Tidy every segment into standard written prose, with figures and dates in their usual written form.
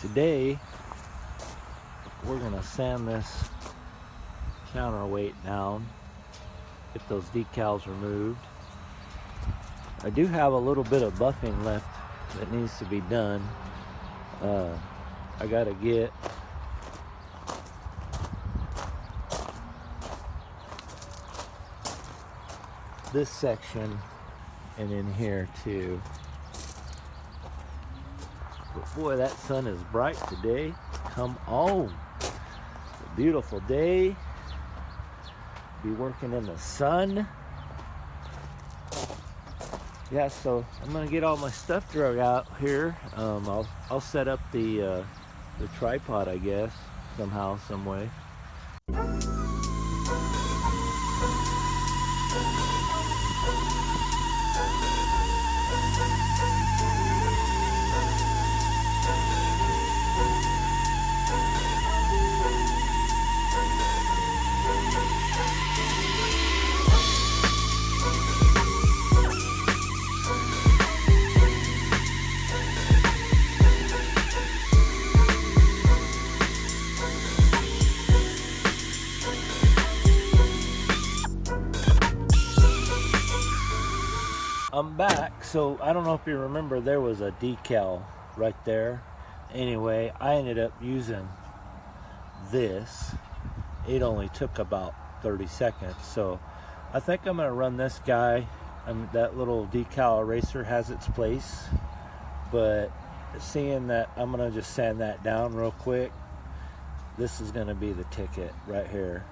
Today we're gonna sand this counterweight down, get those decals removed. I do have a little bit of buffing left that needs to be done. I gotta get this section and in here too. But boy, that sun is bright today. Come on. It's a beautiful day. Be working in the sun. Yeah, so I'm gonna get all my stuff drug out here. I'll set up the tripod, I guess, somehow, some way. I'm back. So I don't know if you remember, there was a decal right there. Anyway, I ended up using this. It only took about 30 seconds. So I think I'm gonna run this guy. That little decal eraser has its place, but seeing that I'm gonna just sand that down real quick, this is gonna be the ticket right here.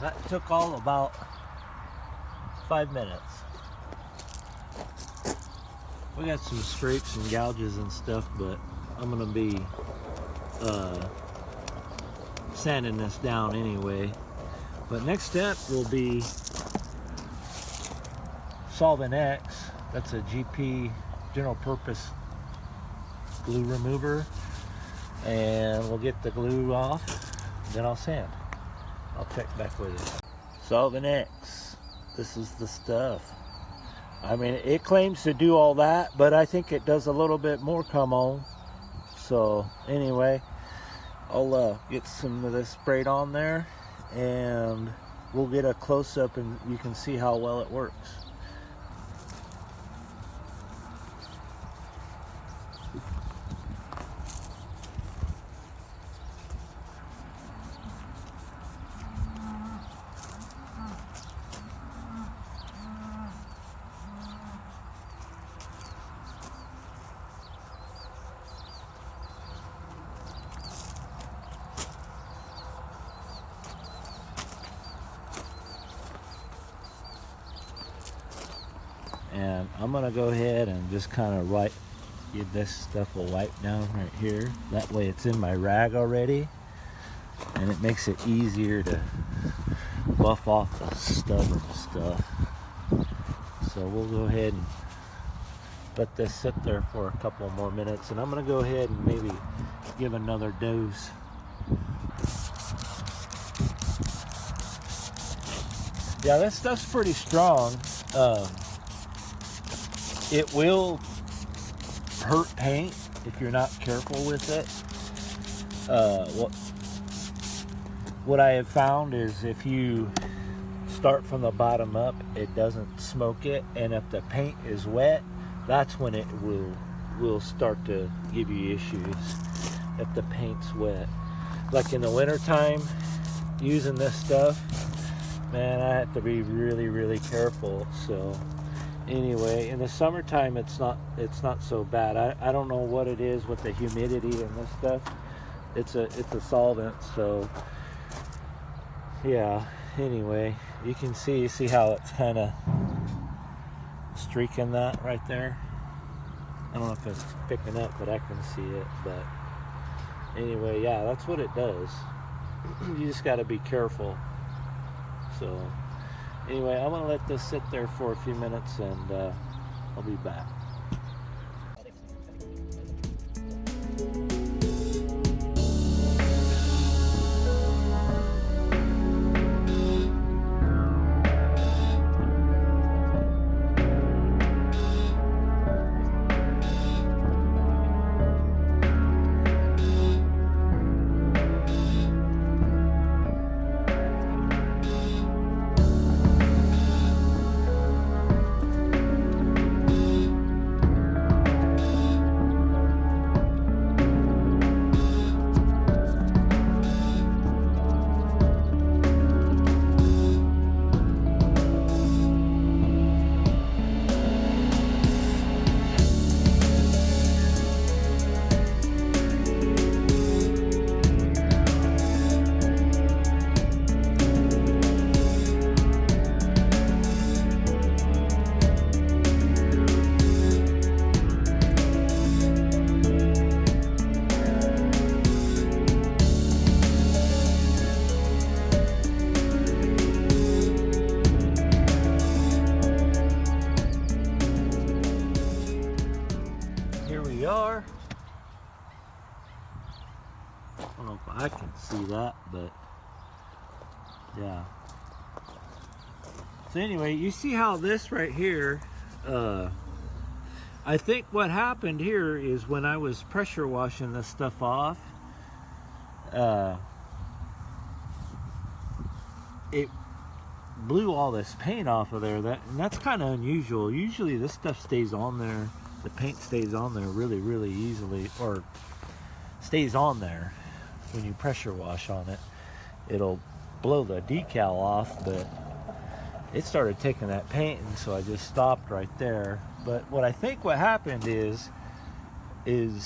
That took all about 5 minutes. We got some scrapes and gouges and stuff, but I'm gonna be sanding this down anyway. But next step will be Solvent X. That's a GP general purpose glue remover, and we'll get the glue off, then I'll sand. I'll check back with you. Solvent X, this is the stuff. I mean, it claims to do all that, but I think it does a little bit more, come on. So anyway, I'll get some of this sprayed on there, and we'll get a close-up and you can see how well it works. And I'm gonna go ahead and just kind of get this stuff will wipe down right here. That way it's in my rag already, and it makes it easier to buff off the stubborn stuff. So we'll go ahead and let this sit there for a couple more minutes, and I'm gonna go ahead and maybe give another dose. Yeah, this stuff's pretty strong. It will hurt paint if you're not careful with it. What I have found is if you start from the bottom up, it doesn't smoke it. And if the paint is wet, that's when it will start to give you issues, if the paint's wet. Like in the winter time, using this stuff, man, I have to be really, really careful. So anyway, in the summertime, it's not so bad. I don't know what it is with the humidity and this stuff. It's a solvent, so yeah. Anyway, you can see how it's kind of streaking that right there. I don't know if it's picking up, but I can see it. But anyway, yeah, that's what it does. You just got to be careful. So anyway, I'm gonna let this sit there for a few minutes, and I'll be back. Are. I don't know if I can see that, but yeah. So anyway, you see how this right here, I think what happened here is when I was pressure washing this stuff off, it blew all this paint off of there. And that's kind of unusual. Usually this stuff stays on there. The paint stays on there really, really easily, or stays on there when you pressure wash on it. It'll blow the decal off, but it started taking that paint, and so I just stopped right there. But what I think what happened is you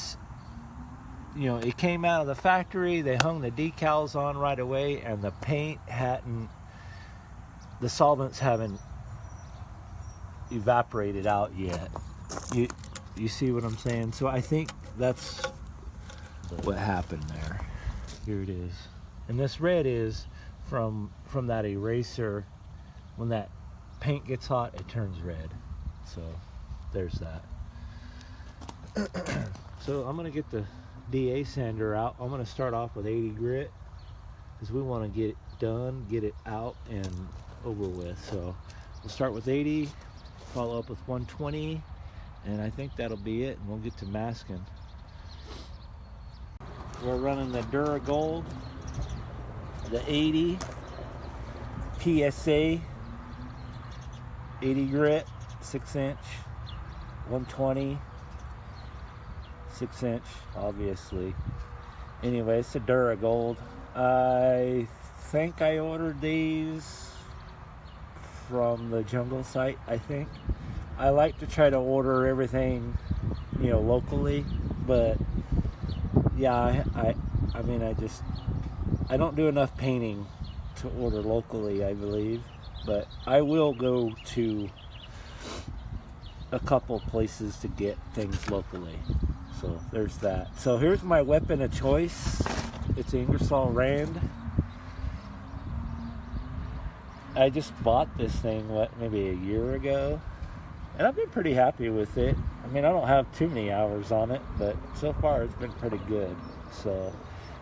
know, it came out of the factory, they hung the decals on right away, and the paint the solvents haven't evaporated out yet. You see what I'm saying? So I think that's what happened there. Here it is. And this red is from that eraser. When that paint gets hot, it turns red. So there's that. So I'm gonna get the DA sander out. I'm gonna start off with 80 grit because we want to get it done, get it out and over with. So we'll start with 80, follow up with 120, and I think that'll be it, and we'll get to masking. We're running the Dura Gold, the 80 PSA 80 grit, 6-inch, 120, 6-inch, obviously. Anyway, it's a Dura Gold. I think I ordered these from the Jungle site, I think. I like to try to order everything, you know, locally, but yeah, I mean, I don't do enough painting to order locally, I believe, but I will go to a couple places to get things locally. So there's that. So here's my weapon of choice. It's an Ingersoll Rand. I just bought this thing, maybe a year ago, and I've been pretty happy with it. I mean, I don't have too many hours on it, but so far it's been pretty good. So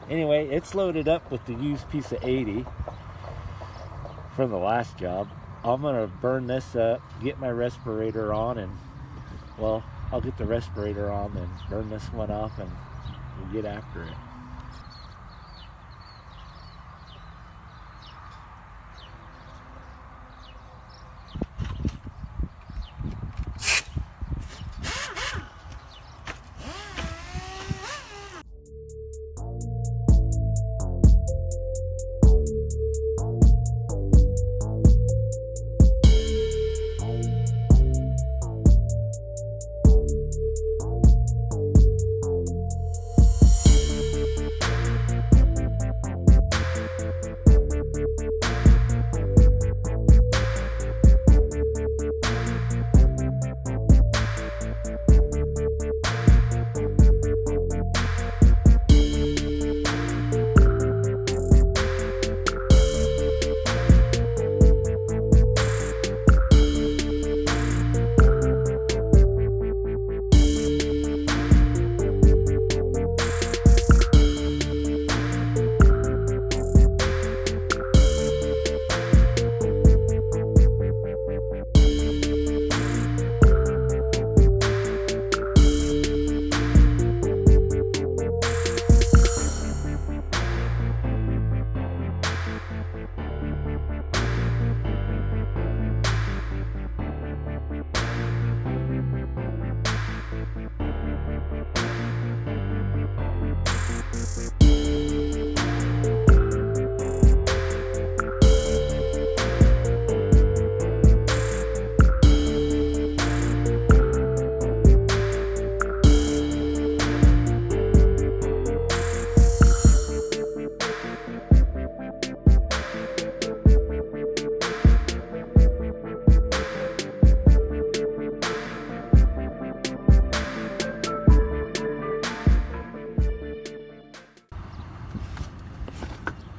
anyway, it's loaded up with the used piece of 80 from the last job. I'm gonna burn this up, get my respirator on, and well, I'll get the respirator on and burn this one off, and we'll get after it.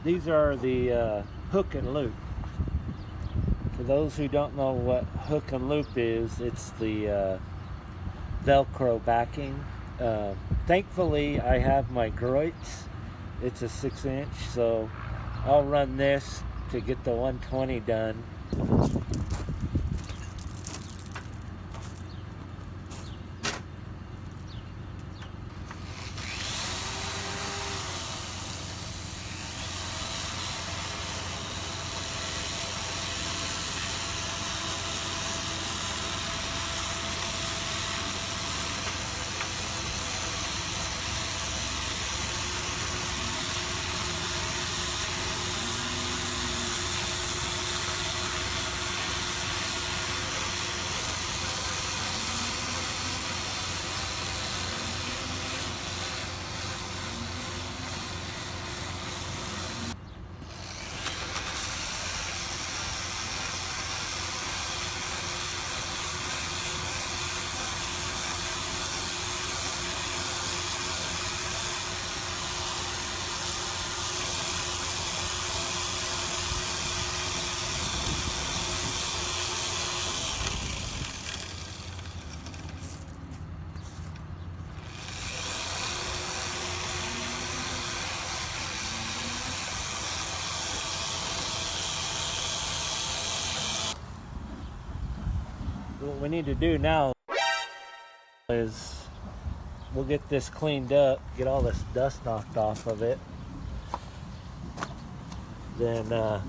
these are the hook and loop. For those who don't know what hook and loop is, it's the Velcro backing. Thankfully, I have my Groits. It's a 6-inch, so I'll run this to get the 120 done. What we need to do now is we'll get this cleaned up, get all this dust knocked off of it. Then we'll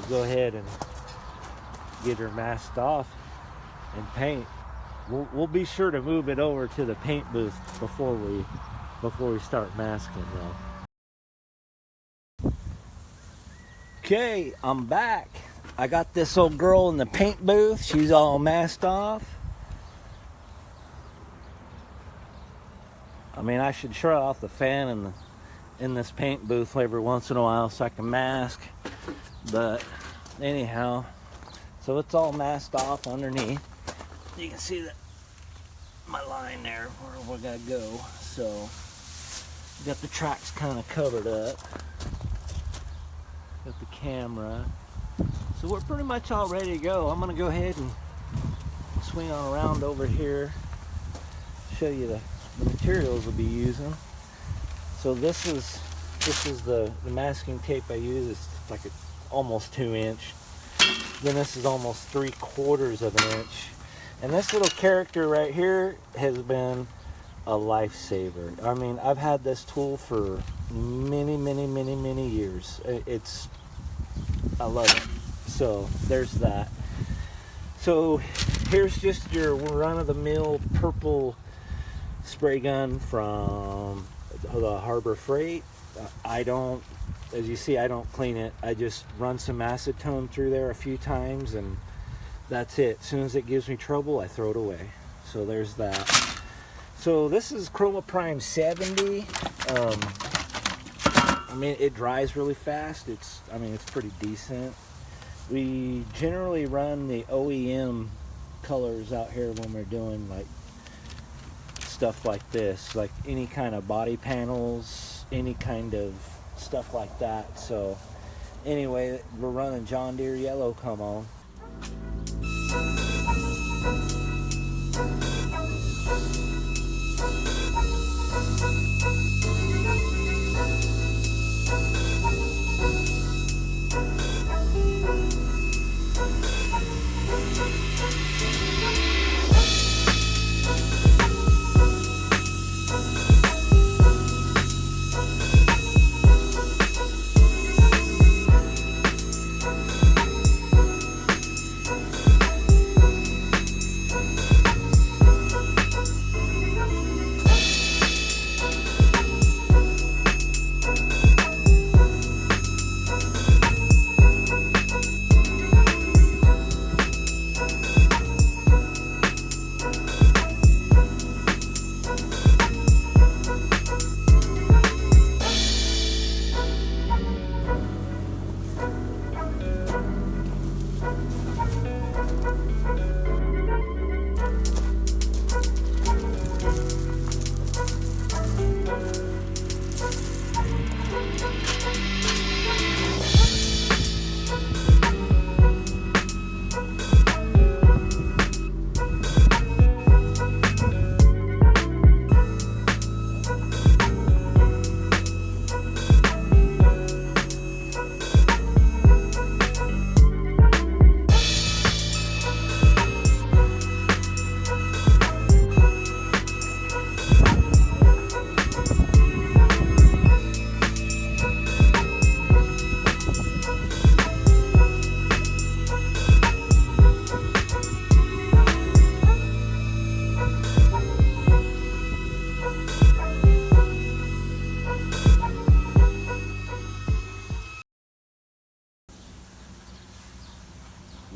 go ahead and get her masked off and paint. We'll be sure to move it over to the paint booth before we start masking though. Okay, I'm back. I got this old girl in the paint booth. She's all masked off. I mean, I should shut off the fan in this paint booth every once in a while so I can mask. But anyhow, so it's all masked off underneath. You can see that my line there where we gotta go. So got the tracks kind of covered up. Got the camera. So we're pretty much all ready to go. I'm gonna go ahead and swing on around over here, show you the materials we'll be using. So this is the masking tape I use. It's like almost 2-inch. Then this is almost 3/4 of an inch. And this little character right here has been a lifesaver. I mean, I've had this tool for many years. I love it. So there's that. So here's just your run-of-the-mill purple spray gun from the Harbor Freight. As you see, I don't clean it. I just run some acetone through there a few times and that's it. As soon as it gives me trouble, I throw it away. So there's that. So this is Chroma Prime 70. I mean, it dries really fast. It's pretty decent. We generally run the OEM colors out here when we're doing like stuff like this, like any kind of body panels, any kind of stuff like that. So anyway, we're running John Deere yellow. Come on.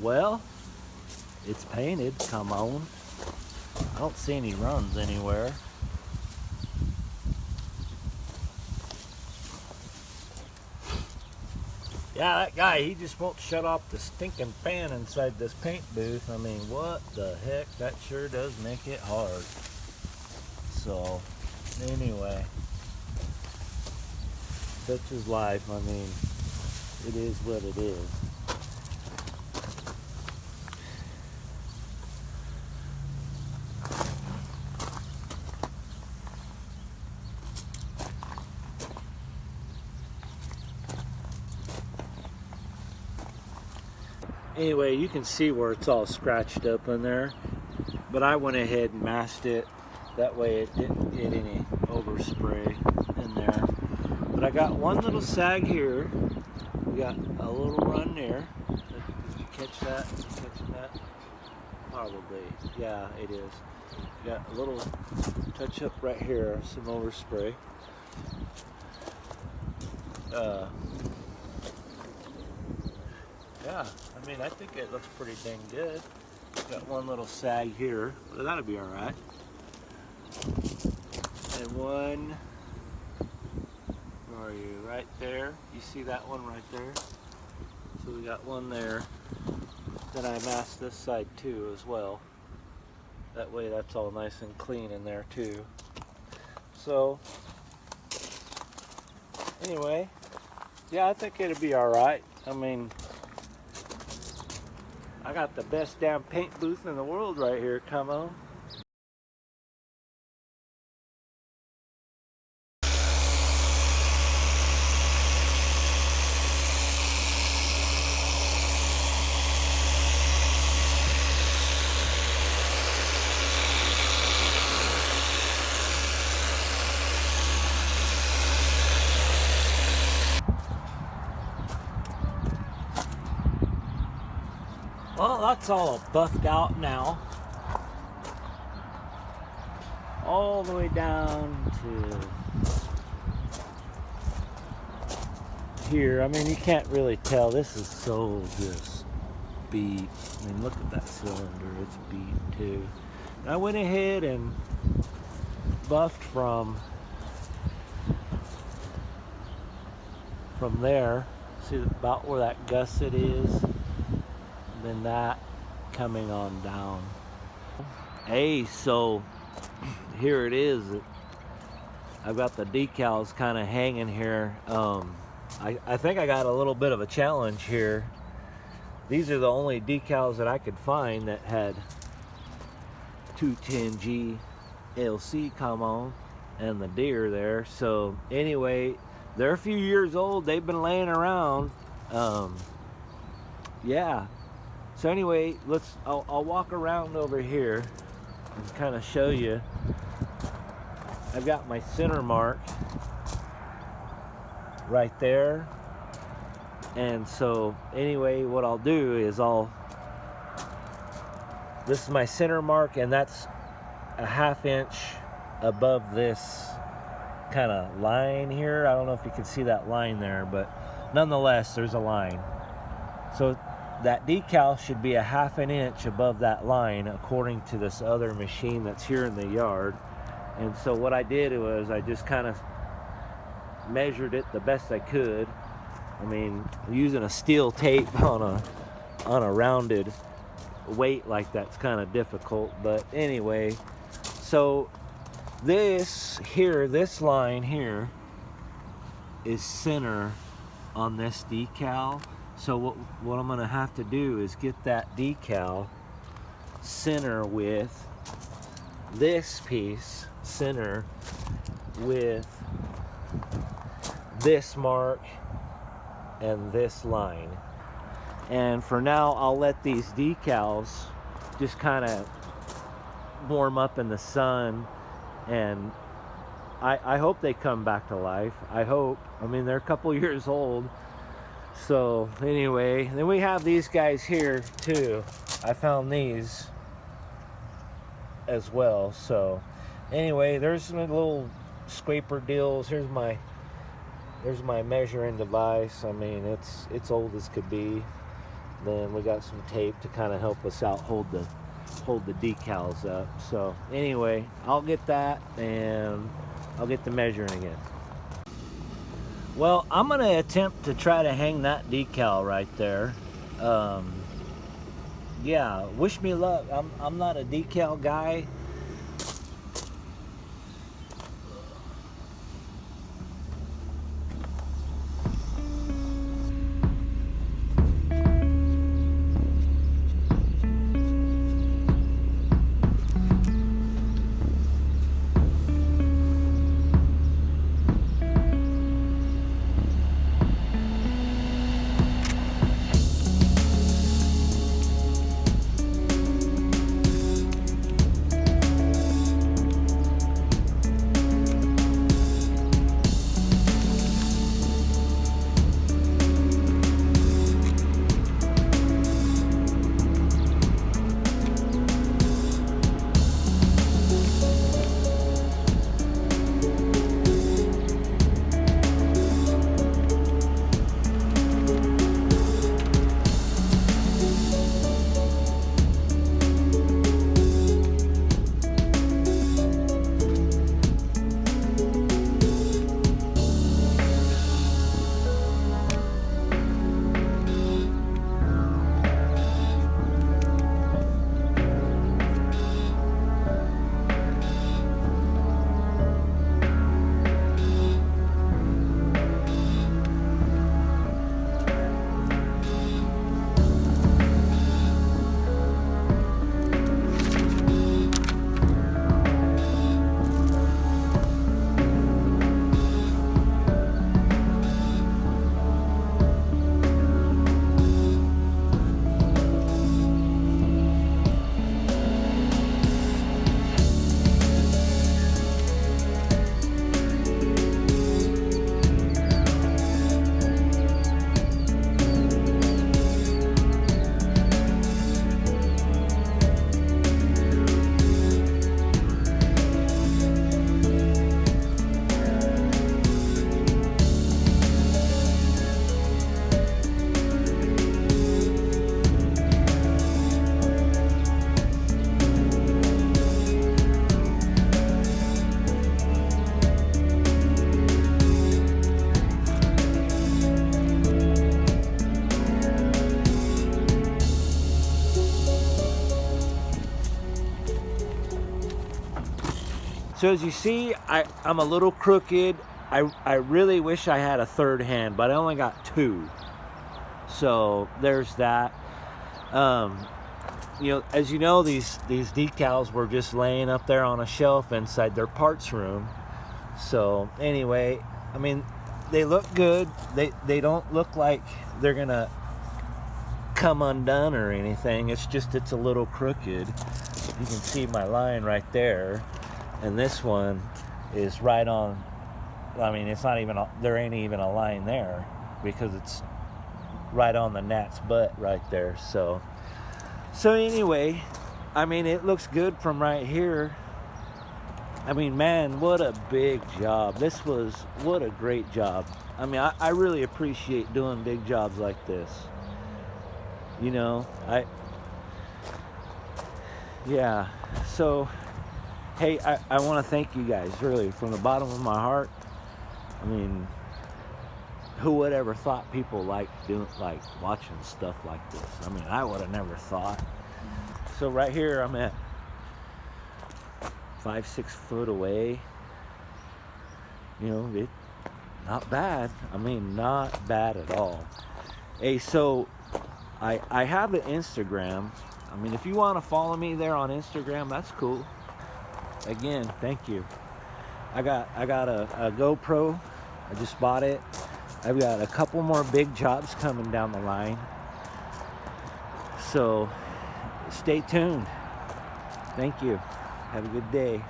Well, it's painted, come on. I don't see any runs anywhere. Yeah, that guy, he just won't shut off the stinking fan inside this paint booth. I mean, what the heck? That sure does make it hard. So, anyway, such is life. I mean, it is what it is. Anyway, you can see where it's all scratched up in there, but I went ahead and masked it. That way it didn't get any overspray in there. But I got one little sag here. We got a little run there. Did you catch that? Did you catch that? Probably. Yeah, it is. Got a little touch up right here, some overspray. Yeah, I mean, I think it looks pretty dang good. Got one little sag here, but that'll be all right. And one, where are you? Right there. You see that one right there? So we got one there. Then I masked this side too as well. That way that's all nice and clean in there too. So, anyway, yeah, I think it'll be all right. I mean, I got the best damn paint booth in the world right here, come on. Well, that's all buffed out now. All the way down to here. I mean, you can't really tell. This is so just beat. I mean, look at that cylinder. It's beat too. And I went ahead and buffed from there. See about where that gusset is? Then that coming on down. Hey, so here it is. I've got the decals kind of hanging here. I think I got a little bit of a challenge here. These are the only decals that I could find that had 210G LC come on and the Deere there. So anyway, they're a few years old. They've been laying around. Yeah. So anyway, I'll walk around over here and kind of show you. I've got my center mark right there. And so anyway, what I'll do is this is my center mark, and that's a 1/2 inch above this kind of line here. I don't know if you can see that line there, but nonetheless, there's a line. So that decal should be a 1/2 inch above that line according to this other machine that's here in the yard. And so what I did was I just kind of measured it the best I could. I mean, using a steel tape on a rounded weight like that's kind of difficult, but anyway, so this line here is center on this decal. So what I'm going to have to do is get that decal center with this piece, center with this mark and this line. And for now, I'll let these decals just kind of warm up in the sun, and I hope they come back to life. I hope. I mean, they're a couple years old. So anyway, then we have these guys here too. I found these as well. So anyway, there's some little scraper deals. There's my measuring device. I mean, it's old as could be. Then we got some tape to kind of help us out hold the decals up. So anyway, I'll get that and I'll get the measuring again. Well, I'm going to attempt to try to hang that decal right there. Yeah, wish me luck. I'm not a decal guy. So as you see, I'm a little crooked. I really wish I had a third hand, but I only got two. So there's that. You know, as you know, these decals were just laying up there on a shelf inside their parts room. So anyway, I mean, they look good. They don't look like they're gonna come undone or anything. It's just, it's a little crooked. You can see my line right there. And this one is right on, I mean, it's not even, there ain't even a line there because it's right on the gnat's butt right there. So anyway, I mean, it looks good from right here. I mean, man, what a big job. What a great job. I mean, I really appreciate doing big jobs like this. You know, yeah, so hey, I want to thank you guys, really, from the bottom of my heart. I mean, who would ever thought people like watching stuff like this? I mean, I would have never thought. So right here, I'm at 5-6 foot away. You know, not bad. I mean, not bad at all. Hey, so I have an Instagram. I mean, if you want to follow me there on Instagram, that's cool. Again, thank you. I got a GoPro. I just bought it. I've got a couple more big jobs coming down the line. So stay tuned. Thank you. Have a good day.